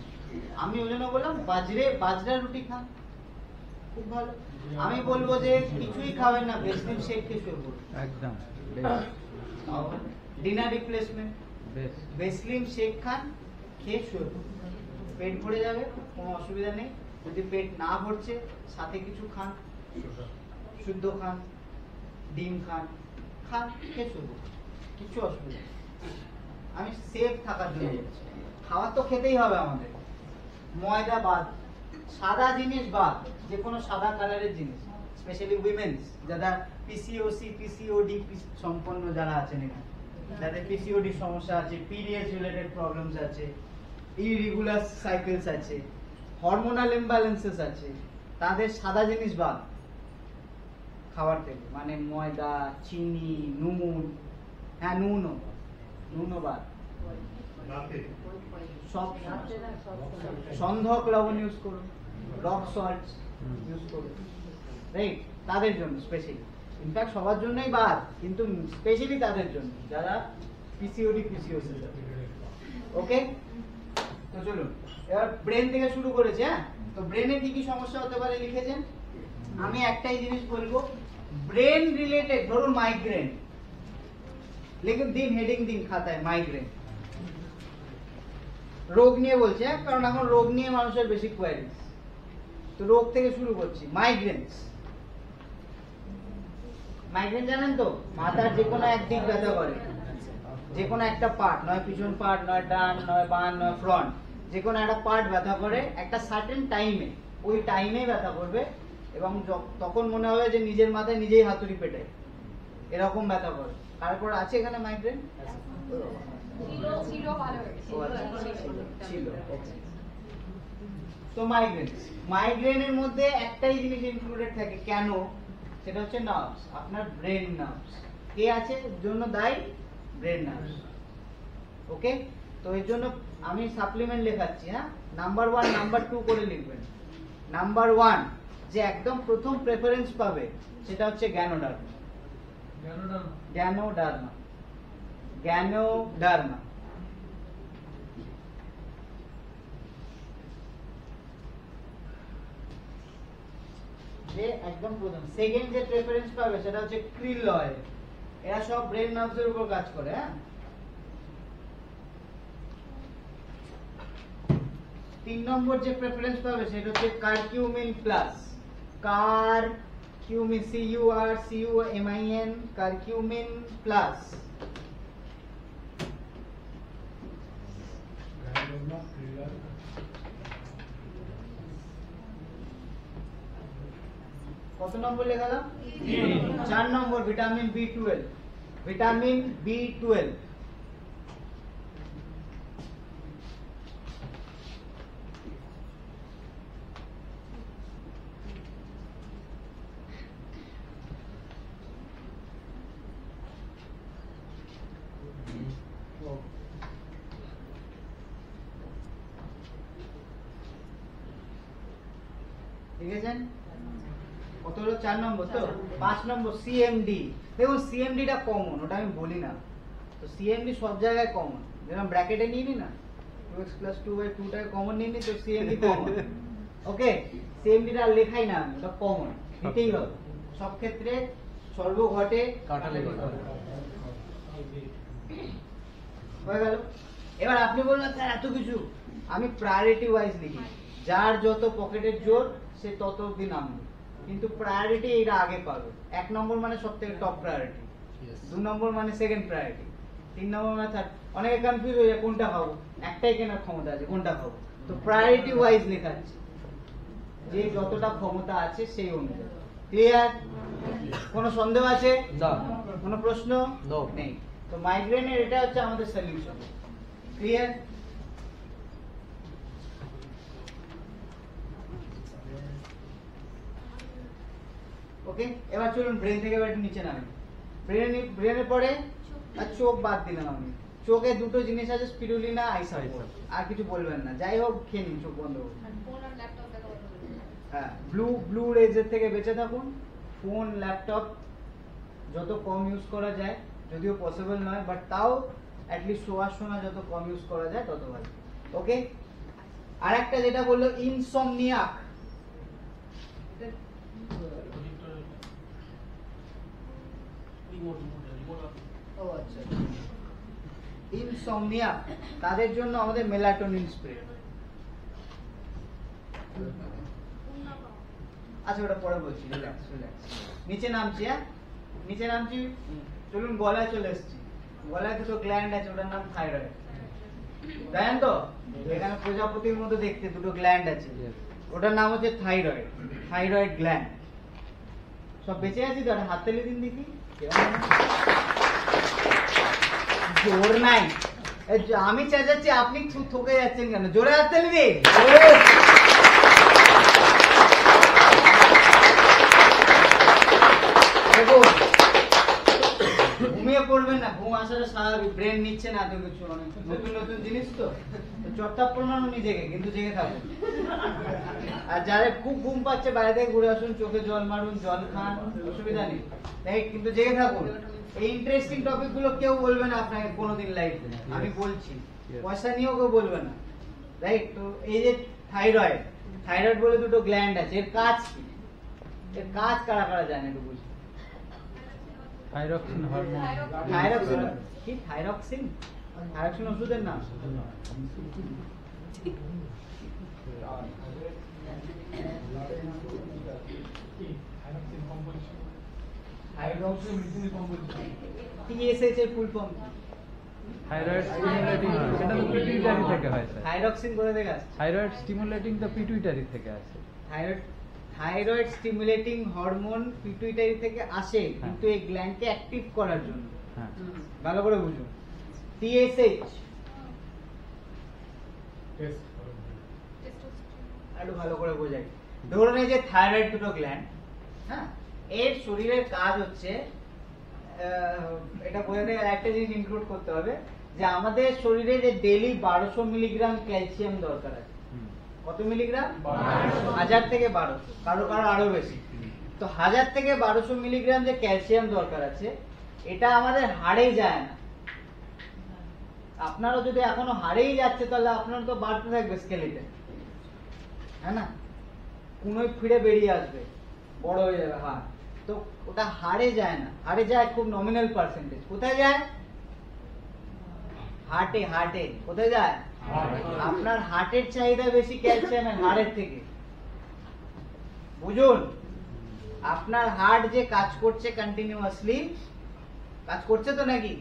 আমি ওই জন্য বললাম বাজরার রুটি খান, খুব ভালো। আমি বলবো যে কিছুই খাবেন না, বেসলিম শেক খেয়ে শুয়ে পড়ুন, একদম ডিনার রিপ্লেসমেন্ট বেস্ট। বেসলিম শেক খান, খেয়ে শুয়ে পড়ুন, পেট ভরে যাবে, কোনো অসুবিধা নেই। যদি পেট না ভরছে সাথে কিছু খান, শুদ্ধ খান, ডিম খান, খেয়ে শুয়ে পড়ুন, কিছু অসুবিধা নেই। আমি সেফ থাকার জন্য বলছি। খাওয়া তো খেতেই হবে আমাদের, ময়দা বাদ, সাদা জিনিস বাদ, যে কোনো সাদা কালারের জিনিস, স্পেশালি উইমেন্স যারা পিসিওসি পিসিওডি সম্পন্ন যারা আছেন এখানে, যাদের পিসিওডি সমস্যা আছে, পিরিয়ড রিলেটেড প্রবলেমস আছে, ইরেগুলার সাইকেলস আছে, হরমোনাল ইমব্যালেন্সেস আছে, তাদের সাদা জিনিস বাদ খাবার থেকে, মানে ময়দা, চিনি, নুন, হ্যাঁ নুনও বাদ, সব সন্ধক লবণ ইউজ করুন, রক সল্ট ইউজ করুন, রাইট? তাদের জন্য স্পেশালি, ইনফ্যাক্ট সবার জন্যই বাদ, কিন্তু স্পেশালি তাদের জন্য যারা পিসিওডি পিসিওসি। ওকে, তো চলুন এবার ব্রেন থেকে শুরু করেছি। হ্যাঁ, তো ব্রেনে কি কি সমস্যা হতে পারে লিখেছেন? আমি একটাই জিনিস বলবো, ব্রেন রিলেটেড, ধরুন মাইগ্রেন, লিখুন, দিন হেডিং দিন খাতায়, মাইগ্রেন। রোগ নিয়ে বলছি, হ্যাঁ, কারণ এখন রোগ নিয়ে মানুষের বেশি কোয়ারিজ, তো রোগ থেকে শুরু করছি। মাইগ্রেন জানেন তো, মাথার যে কোনো একদিক ব্যথা করে, যে কোনো একটা পার্ট, নয় পিছন পার্ট, নয় ডান, নয় বাম, নয় ফ্রন্ট, যে কোনো একটা পার্ট ব্যথা করে একটা সার্টেন টাইমে, ওই টাইমে ব্যথা করবে এবং তখন মনে হবে যে নিজের মাথায় নিজেই হাতুড়ি পেটে, এরকম ব্যথা করে। তারপর আছে এখানে মাইগ্রেন ছিল ভালো হয়েছে। ছিল। তো মাইগ্রেনের মধ্যে একটাই জিনিস ইনক্লুডেড থাকে, কেন? সেটা হচ্ছে নার্ভস, আপনার ব্রেন নার্ভস। কে আছে জন্য দায়ী? Brain nerves. ওকে, তো এর জন্য আমি সাপ্লিমেন্ট লেখাচ্ছি। হ্যাঁ, নাম্বার 1 নাম্বার 2 করে লিখবেন। নাম্বার 1 যে একদম প্রথম প্রেফারেন্স পাবে সেটা হচ্ছে জ্ঞানোডার্মা। যে একদম প্রথম। সেকেন্ড যে প্রেফারেন্স পাবে সেটা হচ্ছে ক্রিল অয়েল। এরা সব ব্রেন নার্ভসের উপর কাজ করে। হ্যাঁ, 3 নম্বর যে প্রেফারেন্স পাবে সেটা হচ্ছে curcumin plus. CURCUMIN, curcumin plus. কত নম্বর লেখালাম? 4 নম্বর ভিটামিন B12। লিখেছেন? কত হলো? 4 নম্বর তো। 5 নম্বর সিএমডি। দেখুন সিএমডিটা কমন, ওটা আমি বলি না। তো সিএমডি সব জায়গায় কমন। যেরকম ব্র্যাকেটে নিয়ে নি না 2x + 2/2 টাকে কমন নিয়ে নি, তো সিএমডি কমন। ওকে, সিএমডিটা আর লেখাই না আমি, ওটা কমন নিতেই হবে সব ক্ষেত্রে, সর্বঘটে কাটালে হয়ে গেল। এবার আপনি বললেন স্যার এত কিছু, আমি প্রায়োরিটি ওয়াইজ লিখি, যার যত পকেটের জোর সে তত অব্দি নামবে, কিন্তু প্রায়োরিটি এটা আগে পাবে। 1 নম্বর মানে সব থেকে টপ প্রায়োরিটি, 2 নম্বর মানে সেকেন্ড প্রায়োরিটি, 3 নম্বর মানে থার্ড। অনেকে কনফিউজ হয়ে যায় কোনটা খাবো, একটাই কেনার ক্ষমতা আছে, কোনটা খাবো। তো প্রায়োরিটি ওয়াইজ লেখাচ্ছি, যে যতটা ক্ষমতা আছে সেই অনুযায়ী। ক্লিয়ার? কোনো সন্দেহ আছে? না। কোনো প্রশ্ন নেই। তো মাইগ্রেনের এটা হচ্ছে আমাদের সলিউশন। ক্লিয়ার? ওকে, এবার চলুন ব্রেন থেকে এবার একটু নিচে নামি। ব্রেনের পরে আর চোখ বাদ দিলাম আমি। চোখে দুটো জিনিস আছে, স্পিরুলিনা, আইসাপোর। আর কিছু বলবেন না, যাই হোক খেয়ে নিন, চোখ বন্ধ করুন। ফোন আর ল্যাপটপ দেখা বন্ধ করে দিন। হ্যাঁ, ব্লু রেজের থেকে বেঁচে থাকুন। ফোন, ল্যাপটপ যত কম ইউজ করা যায়, যদিও পসিবল নয়, বাট তাও অ্যাটলিস্ট শোয়ার সময় যত কম ইউজ করা যায় তত ভালো। ওকে, আর একটা যেটা বললো ইনসমনিয়াক, ও আচ্ছা, ইনসমনিয়াক তাদের জন্য আমাদের মেলাটোনিন স্প্রে। আচ্ছা ওটা পরে বলছি, রিল্যাক্স রিল্যাক্স। নিচে নামছি, হ্যাঁ নিচে নামছি। চলুন গলায় চলে এসেছি। গলায় দুটো গ্ল্যান্ড আছে, ওটার নাম থাইরয়েড। জানেন তো, এখানে প্রজাপতির মতো দেখতে দুটো গ্ল্যান্ড আছে, ওটার নাম হচ্ছে থাইরয়েড, থাইরয়েড গ্ল্যান্ড। সব বেঁচে আছি তো? একটা হাত তালি দিন দেখি। জোর নাই, আমি চেঁচাচ্ছি, আপনি থকে যাচ্ছেন কেন? জোরে হাত তালি দিন। ঘুমিয়ে পড়বেন না, ঘুম আসাটা স্বাভাবিক, ব্রেন নিচ্ছে না তো কিছু, অনেক নতুন নতুন জিনিস তো চট্টাপ্পর মানো নিজেকে, কিন্তু জেগে থাকুন। আর যারা খুব ঘুম পাচ্ছে বাইরে থেকে ঘুরে আসুন, চোখে জল মারুন, জল খান, অসুবিধা নেই, রাইট? কিন্তু জেগে থাকুন। এই ইন্টারেস্টিং টপিক গুলো কেউ বলবে না আপনাকে কোনোদিন লাইফে, আমি বলছি, পয়সা নিয়েও কেউ বলবে না, রাইট? তো এই যে থাইরয়েড, থাইরয়েড বলে দুটো গ্ল্যান্ড আছে, এর কাজ কি? এর কাজ কারা কারা জানে একটু বুঝি? Thyroxine hormone. থাইরক্সিন কি? থাইরক্সিন? থাইরক্সিন ওষুধের নাম? TSH এর ফুল ফর্ম কি? থাইরয়েড স্টিমুলেটিং, সেটা তো পিটুইটারি থেকে হয় স্যার। থাইরক্সিন কোথা থেকে আসে? থাইরয়েড স্টিমুলেটিং তো পিটুইটারি থেকে আসে। থাইরয়েড স্টিমুলেটিং হরমোন পিটুইটারি থেকে আসে, কিন্তু এই গ্ল্যান্ডকে অ্যাক্টিভ করার জন্য। হ্যাঁ, ভালো করে বুঝুন। TSH একটু ভালো করে বোঝাই। ধরুন এই যে থাইরয়েড দুটো গ্ল্যান্ড, হ্যাঁ, এর শরীরের কাজ হচ্ছে, এটা বোঝাতে গেলে একটা জিনিস ইনক্লুড করতে হবে, যে আমাদের শরীরে যে ডেইলি 1200 মিলিগ্রাম ক্যালসিয়াম দরকার আছে। কত মিলিগ্রাম? 1000 থেকে 1200, কারো কারো আরো বেশি। তো 1000 থেকে 1200 মিলিগ্রাম যে ক্যালসিয়াম দরকার আছে, এটা আমাদের হাড়ে যায় না। আপনারও যদি এখনো হাড়েই যাচ্ছে, তাহলে আপনার তো বাড়তে থাকবে স্কেলেটন, হ্যাঁ না? কোনোই ফিরে বেরিয়ে আসবে, বড় হয়ে যাবে হাড়। তো ওটা হাড়ে যায় না, হাড়ে যায় খুব নমিনাল পার্সেন্টেজ। কোথায় যায়? হার্টে। হার্টে কোথায় যায়? আপনার হার্টের চাহিদা বেশি ক্যালসিয়ামের হাড়ের থেকে। বুঝুন, আপনার হার্ট যে কাজ করছে কন্টিনিউয়াসলি, কাজ করছে তো নাকি?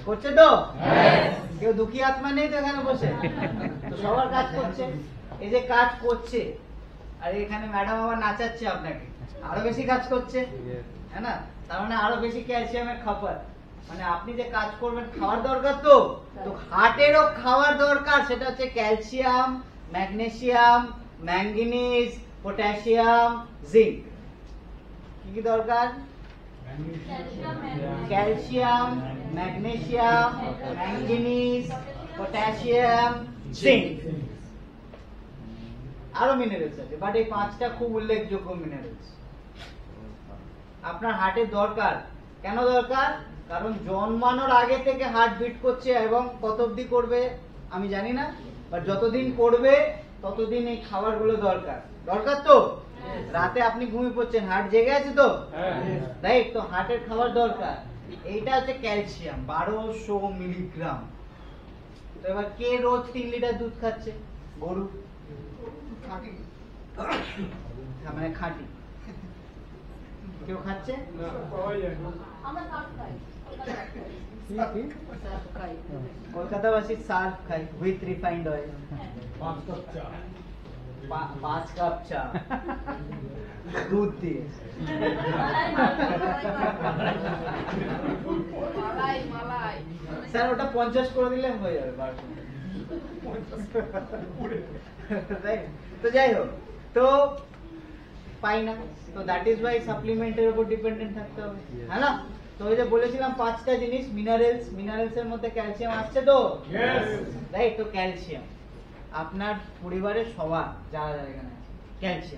করছে তো? কেউ দুঃখী আত্মা নেই তো এখানে বসে? তো সবার কাজ করছে। এই যে কাজ করছে, আর এখানে ম্যাডাম আবার নাচাচ্ছে আপনাকে, আরো বেশি কাজ করছে, হ্যাঁ না? তার মানে আরো বেশি ক্যালসিয়ামের খাবার। মানে আপনি যে কাজ করবেন, খাওয়ার দরকার তো হার্টেরও খাওয়ার দরকার, সেটা হচ্ছে calcium, magnesium, manganese, potassium, zinc. কি কি দরকার? Calcium, magnesium, manganese, potassium, zinc. আরো মিনারেলস আছে, বাট এই 5টা খুব উল্লেখযোগ্য মিনারেলস আপনার হার্টের দরকার। কেন দরকার? কারণ জন্মানোর আগে থেকে হার্ট বিট করছে, এবং কত অবধি করবে আমি জানি না, বাট যতদিন করবে ততদিন এই খাবারগুলো দরকার। দরকার তো? রাতে আপনি ঘুমিয়ে পড়ছেন, হার্ট জেগে আছে তো, রাইট? তো হার্টের খাবার দরকার। এইটা হচ্ছে ক্যালসিয়াম 1200 মিলিগ্রাম। তো এবার কে রোজ 3 লিটার দুধ খাচ্ছে? গরু, মানে খাঁটি। কেউ খাচ্ছে? আমরা সার্ফ খাই। সার্ফ খাই। কলকাতাবাসী সার্ফ খায় উইথ রিফাইন্ড অয়েল। 5 কাপ চা। 5 কাপ চা দুধ দিয়ে। মালাই মালাই। স্যার ওটা 50 করে দিলে হয়ে যাবে 1200। তো যাই হোক, তো পাই না, তো দ্যাট ইজ ওয়াই সাপ্লিমেন্টের উপর ডিপেন্ডেন্ট থাকতে হবে, হ্যাঁ না? তো ওই যে বলেছিলাম 5টা জিনিস, মিনারেলস এর মধ্যে ক্যালসিয়াম আসছে তো, রাইট? তো ক্যালসিয়াম আপনার পরিবারের সবার যারা যারা এখানে আছে,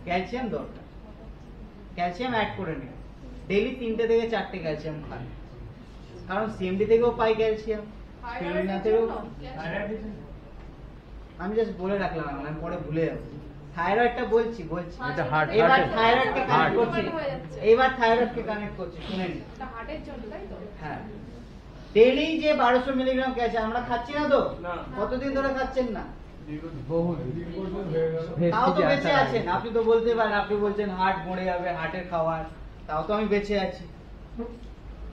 ক্যালসিয়াম দরকার। ক্যালসিয়াম অ্যাড করে নিন, ডেইলি 3টে থেকে 4টে ক্যালসিয়াম খান, কারণ সিএমডি থেকেও পাই ক্যালসিয়াম, স্পিরুলিনা থেকেও। আমি জাস্ট বলে রাখলাম, আমি পরে ভুলে যাবো। থাইরয়েডটা বলছি এটা হার্ট, এবার হার্টের। থাইরয়েডকে কানেক্ট হার্ট। করছি, এইবার থাইরয়েডকে কানেক্ট করছি, শুনে নিন। এটা হার্টের জন্য, তাই তো? হ্যাঁ, ডেইলি যে 1200 মিলিগ্রাম ক্যালসিয়াম আমরা খাচ্ছি না তো, না। কতদিন ধরে খাচ্ছেন না? বহু দীর্ঘদিন হয়ে গেল। তাও তো বেঁচে আসার আছেন। আগে। আপনি তো বলতে পারেন, আপনি বলছেন হার্ট মরে যাবে, হার্টের খাবার, তাও তো আমি বেঁচে আছি।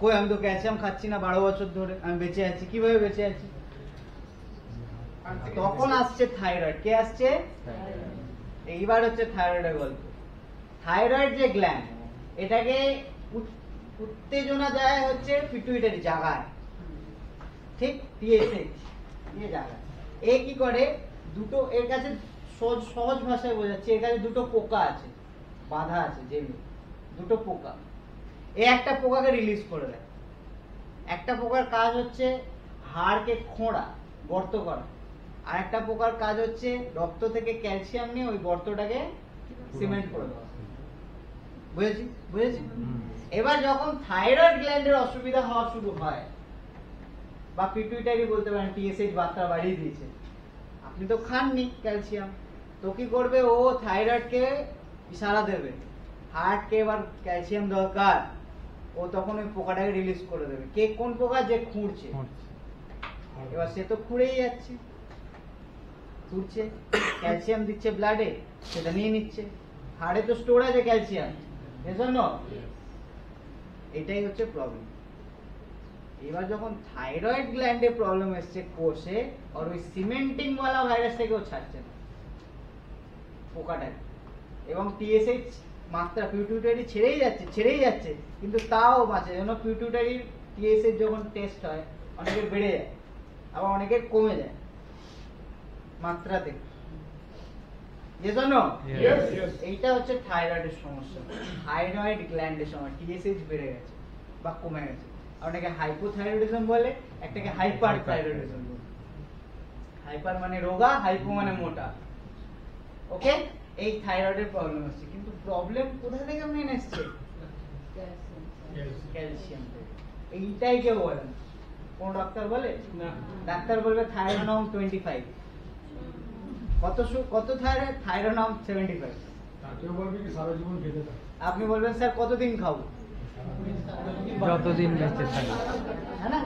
কই, আমি তো ক্যালসিয়াম খাচ্ছি না 12 বছর ধরে, আমি বেঁচে আছি। কিভাবে বেঁচে আছি? তখন আসছে থাইরয়েড। কে আসছে? এইবার হচ্ছে থাইরয়েডের গল্প। থাইরয়েড যে গ্ল্যান্ড, এটাকে উত্তেজনা দেয় হচ্ছে পিটুইটারি জায়গায়, ঠিক? টিএসএইচ দিয়ে জায়গায়। এ কি করে? দুটো, এর কাছে সহজ ভাষায় বোঝাচ্ছে, এর কাছে দুটো পোকা আছে, বাধা আছে, যেগুলো দুটো পোকা। এ একটা পোকাকে রিলিজ করে দেয়। একটা পোকার কাজ হচ্ছে হাড়কে খোঁড়া, গর্ত করা, আর একটা পোকার কাজ হচ্ছে রক্ত থেকে ক্যালসিয়াম নিয়ে ওই গর্তটাকে সিমেন্ট করে দেওয়া। বুঝেছি? এবার যখন থাইরয়েড গ্ল্যান্ডের অসুবিধা হওয়া শুরু হয়, বা পিটুইটারি বলতে পারেন, টিএসএইচ বার্তা বাড়িয়ে দিয়েছে, আপনি তো খাননি ক্যালসিয়াম, তো কি করবে? ও থাইরয়েডকে ইশারা দেবে, হার্টকে এবার ক্যালসিয়াম দরকার, ও তখন ওই পোকাটাকে রিলিজ করে দেবে। কে? কোন পোকা? যে খুঁড়ছে। এবার সে তো খুঁড়েই যাচ্ছে, খুঁড়ছে, ক্যালসিয়াম দিচ্ছে ব্লাডে, সেটা নিয়ে নিচ্ছে। হাড়ে তো স্টোর আছে ক্যালসিয়াম, এজন্য এটাই হচ্ছে প্রবলেম। এবার যখন থাইরয়েড গ্ল্যান্ডে প্রবলেম এসছে কোষে, আর ওই সিমেন্টিং ওয়ালা ভাইরাসটাকেও ছাড়ছে না পোকাটাকে, এবং টিএসএইচ মাত্রা পিউটিউটারি ছেড়েই যাচ্ছে, কিন্তু তাও বাঁচে। যেন পিউটিউটারির টিএসএইচ যখন টেস্ট হয়, অনেকের বেড়ে যায়, আবার অনেকের কমে যায় মাত্রাতে। এইটা হচ্ছে থাইরয়েডের সমস্যা, থাইরয়েড গ্ল্যান্ডের সমস্যা। টিএসএইচ বেড়ে গেছে বা কমে গেছে। অনেকে হাইপোথাইরয়েডিজম বলে, একটাকে হাইপার থাইরয়েডিজম বলে। হাইপার মানে রোগা, হাইপো মানে মোটা। ওকে, এই থাইরয়েডের প্রবলেম হচ্ছে, কিন্তু প্রবলেম কোথা থেকে মেন এসছে? ক্যালসিয়াম থেকে। এইটাই কেউ বলে না। কোন ডাক্তার বলে? না। ডাক্তার বলবে থাইরোনম 25। কত থাইরয়েড? থাইরোনম 75। তাকেও বলবে কি সারা জীবন খেতে থাকে। আপনি বলবেন স্যার কতদিন খাবো? যতদিন বেঁচে থাকি। হ্যাঁ না,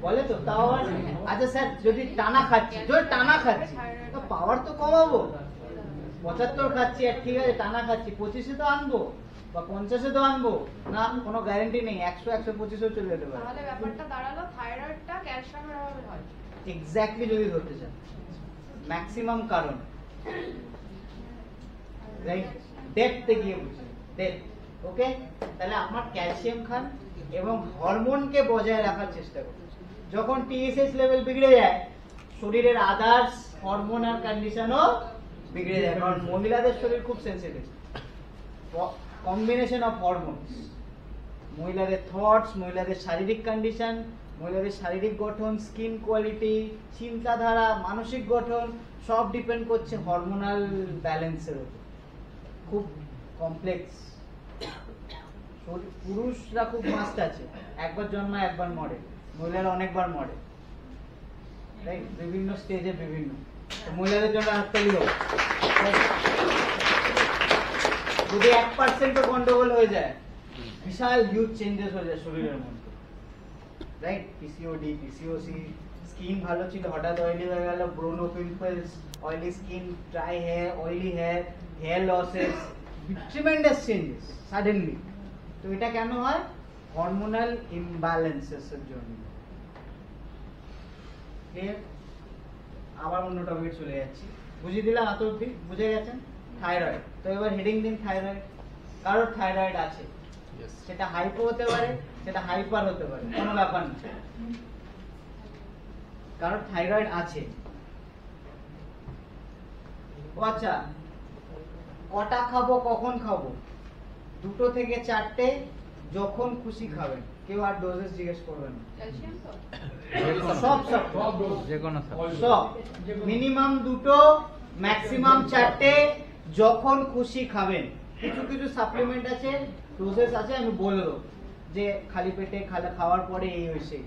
বলে তো। তাও আবার, আচ্ছা স্যার যদি টানা খাচ্ছি, তো পাওয়ার তো কমাবো। 75 খাচ্ছি, আর ঠিক আছে টানা খাচ্ছি, 25-এ তো আনবো বা 50-এ তো আনবো না, কোনো গ্যারান্টি নেই। 100, 125-এও চলে যেতে পারে। তাহলে ব্যাপারটা দাঁড়ালো থাইরয়েডটা ক্যালসিয়ামের অভাবে হয়। এক্স্যাক্টলি যদি ধরতে চান, ম্যাক্সিমাম কারণ, রাইট? ডেপথে গিয়ে বুঝি, ডেপথ। ওকে, তাহলে আপনার ক্যালসিয়াম খান এবং হরমোনকে বজায় রাখার চেষ্টা করুন। যখন টিএসএইচ লেভেল বিগড়ে যায়, শরীরের আদার্স হরমোনাল কন্ডিশনও বিগড়ে যায়, কারণ মহিলাদের শরীর খুব সেন্সিটিভ। কম্বিনেশন অফ হরমোনস, মহিলাদের থটস, মহিলাদের শারীরিক কন্ডিশন, মহিলাদের শারীরিক গঠন, স্কিন কোয়ালিটি, চিন্তাধারা, মানসিক গঠন সব ডিপেন্ড করছে হরমোনাল ব্যালেন্সের উপর। খুব কমপ্লেক্স। পুরুষরা খুব মাস্ট আছে, একবার জন্মায় একবার মরে, মহিলারা অনেকবার মরে, রাইট? বিভিন্ন স্টেজে বিভিন্ন। মহিলাদের জন্য হাততালি হোক। যদি 1% গন্ডগোল হয়ে যায়, বিশাল হিউজ চেঞ্জেস হয়ে যায় শরীরের মধ্যে, রাইট? পিসিওডি, পিসিওসি, স্কিন ভালো ছিল হঠাৎ অয়েলি হয়ে গেল, ব্রোনো pimples, oily skin, dry hair, oily hair, hair losses, tremendous changes suddenly. তো এটা কেন হয়? হরমোনাল ইমব্যালেন্সেস এর জন্য। ক্লিয়ার? আবার অন্য টপিক চলে যাচ্ছি। বুঝিয়ে দিলাম এত অবধি? বুঝে গেছেন? থাইরয়েড। তো এবার হেডিং দিন থাইরয়েড। কারোর থাইরয়েড আছে, সেটা হাইপো হতে পারে, সেটা হাইপার হতে পারে, কোনো ব্যাপার না। কারোর থাইরয়েড আছে। ও আচ্ছা, কটা খাবো, কখন খাবো? 2 থেকে 4টে, যখন খুশি খাবেন। কেউ আর ডোজেস জিজ্ঞেস করবেন না। ক্যালসিয়াম তো সব যে কোনো সব মিনিমাম 2, ম্যাক্সিমাম 4টে, যখন খুশি খাবেন। কিছু কিছু সাপ্লিমেন্ট আছে, ডোজেস আছে, আমি বলে দেবো যে খালি পেটে খাওয়ার পরে এই হয়েছে।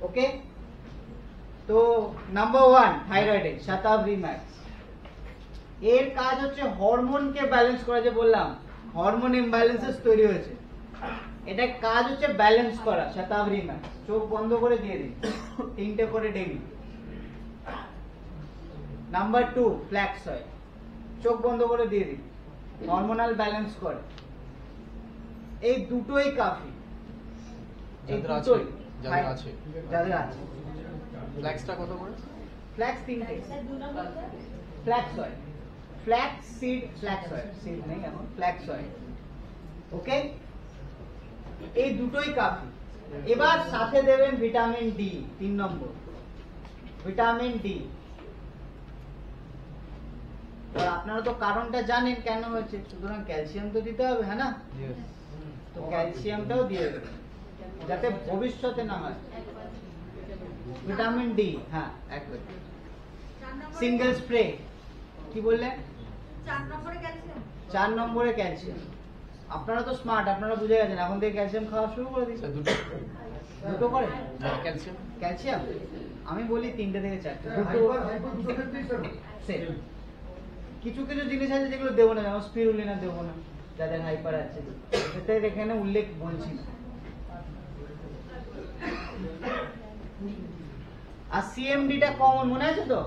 ওকে? তো নাম্বার 1 থাইরয়েডে শতাব্দী ম্যাক্স। এর কাজ হচ্ছে হরমোনকে ব্যালেন্স করা। যে বললাম হরমোন ইমব্যালেন্সেস তৈরি হয়েছে, এটা কাজ হচ্ছে ব্যালেন্স করা। শতাব্দী ম্যাক্স চোখ বন্ধ করে দিয়ে দিন, 3টে করে ডেইলি। নাম্বার 2 ফ্ল্যাক্স অয়েল, চোখ বন্ধ করে দিয়ে দিন, হরমোনাল ব্যালেন্স করে। এই দুটোই কাফি। এই দুটোই যাদের আছে। ফ্ল্যাক্সটা কত করে? ফ্ল্যাক্স 3টে। Flax oil, flax seed, flax oil, seed নেই এখন, ফ্ল্যাক্স অয়েল। ওকে? এই দুটোই কাফি। এবার সাথে দেবেন ভিটামিন ডি, 3 নম্বর ভিটামিন ডি। আপনারা তো কারণটা জানেন কেন হচ্ছে, সুতরাং ক্যালসিয়াম তো দিতে হবে, হ্যাঁ না? তো ক্যালসিয়ামটাও দিয়ে দেবেন যাতে ভবিষ্যতে না হয়। ভিটামিন ডি, হ্যাঁ, একদম সিঙ্গেল স্প্রে। কি বললেন? 4 নম্বরে ক্যালসিয়াম। আপনারা তো স্মার্ট, আপনারা বুঝে গেছেন, এখন থেকে ক্যালসিয়াম খাওয়া শুরু করে দিন। দুটো করে ক্যালসিয়াম? ক্যালসিয়াম আমি বলি 3টে থেকে 4টে। কিছু কিছু জিনিস আছে যেগুলো দেবো না, যেমন স্পিরুলিনা দেবো না যাদের হাইপার আছে, সেটা এখানে উল্লেখ বলছি না। আর সিএমডিটা কমন, মনে আছে তো?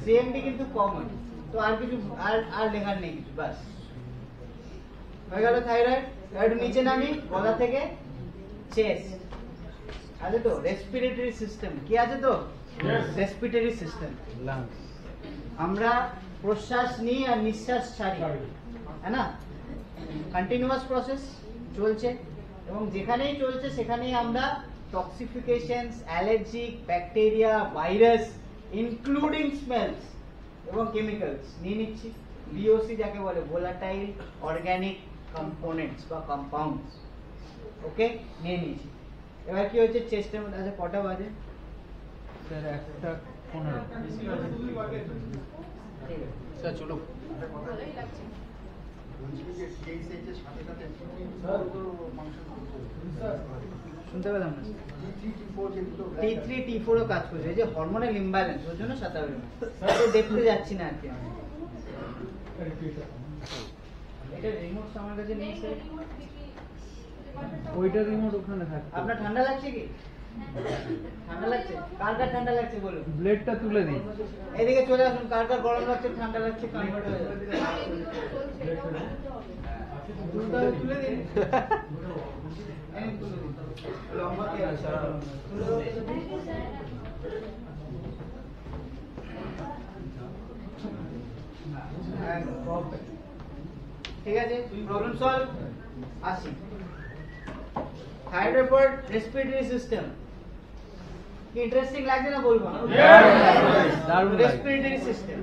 সিএমডি কিন্তু কমন, তো আর কিছু আর লেখার নেই কিছু, বাস হয়ে গেল থাইরয়েড। একটু নিচে নামি, গলা থেকে চেস্ট আছে তো, রেসপিরেটরি সিস্টেম। কি আছে তো? Respiratory system. আমরা প্রশ্বাস নিই আর নিঃশ্বাস ছাড়ি, হ্যাঁ না? কন্টিনিউয়াস প্রসেস চলছে, এবং যেখানেই চলছে সেখানেই আমরা toxifications, allergic, bacteria, virus, including smells এবং কেমিক্যালস নিয়ে নিচ্ছি। বিওসি যাকে বলে, ভোলাটাইল অর্গানিক কম্পোনেন্টস বা কম্পাউন্ডস। ওকে, নিয়ে নিয়েছি। এবার কি হচ্ছে চেস্টের মধ্যে? আচ্ছা, কটা বাজে? স্যার 1:15। ঠিক আছে স্যার চলো। ভালোই লাগছে। শুনতে পেলাম না। T3 T4 ও কাজ করছে, এই যে হরমোনাল ইমব্যালেন্স, ওর জন্য 27 দেখতে যাচ্ছি না আর কি। এটা রিমোট আমার কাছে নেই স্যার। ওইটা রিমোট ওখানে থাকে। আপনার ঠান্ডা লাগছে কি? ঠান্ডা লাগছে? কার কার ঠান্ডা লাগছে বলুন? ব্লেডটা তুলে দিন। এদিকে চলে আসুন, কার কার গরম লাগছে, ঠান্ডা লাগছে, কনভার্ট হয়ে যাবে। তুলে দিন। এই তুলে দিন। লম্বা কে আছে? ঠিক আছে, প্রবলেম সলভ। আসি থাইরয়েড পর রেসপিরেটরি সিস্টেম। কি ইন্টারেস্টিং লাগছে না বলবো? দারুণ লাগছে। Respiratory system